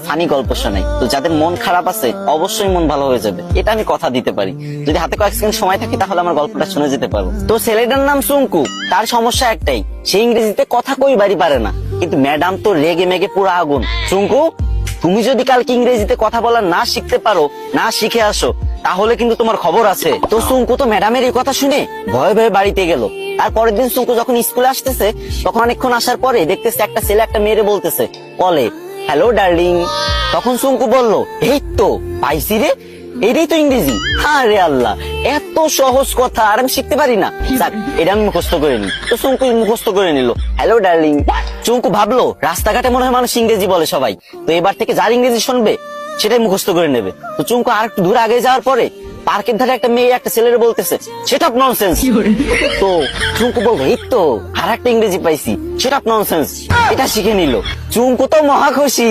Funny গল্প শোনাই, তো যাদের মন খারাপ আছে অবশ্যই মন ভালো হয়ে যাবে, এটা আমি কথা দিতে পারি। যদি হাতে কয়েক সেকেন্ড সময় থাকে তাহলে আমার গল্পটা শুনে যেতে পারবো। তো ছেলেটার নাম সুঙ্কু, তার সমস্যা একটাই, সে ইংরেজিতে কথা কইবারই পারে না, কিন্তু ম্যাডাম তো রেগে মেগে পুরো আগুন। সুঙ্কু, তুমি যদি কালকে ইংরেজিতে কথা বলা না শিখতে পারো, না শিখে আসো, তাহলে কিন্তু তোমার খবর আছে। তো সুঙ্কু তো ম্যাডামের এই কথা শুনে ভয়ে ভয়ে বাড়িতে গেল। আর পরের দিন সুঙ্কু যখন স্কুলে আসতেছে, তখন অনেকক্ষণ আসার পরে দেখতেছে একটা ছেলে একটা মেয়েরে বলতেছে কলে, হ্যালো ডার্লিং। তখন সুঙ্কু বলল, এই তো পাইছি রে, এটাই তো ইংরেজি। হ্যাঁ রে আল্লাহ, এত সহজ কথা আর আমি শিখতে পারি না, যাক এটা আমি মুখস্থ করে নি। তো সুঙ্কু মুখস্থ করে নিল, হ্যালো ডার্লিং। চুঙ্কু ভাবলো রাস্তাঘাটে মনে হয় মানুষ ইংরেজি বলে সবাই, তো এবার থেকে যার ইংরেজি শুনবে সেটাই মুখস্থ করে নেবে। তো চুঙ্কু আর একটু দূর আগে যাওয়ার পরে পার্কের ধারে একটা মেয়ে একটা ছেলের বলতেছে, সেটা ননসেন্স। তো চুঙ্কু বলবো, এই তো আর একটা ইংরেজি পাইছি, সেটা ননসেন্স, এটা শিখে নিল। চুঙ্কু তো মহা খুশি।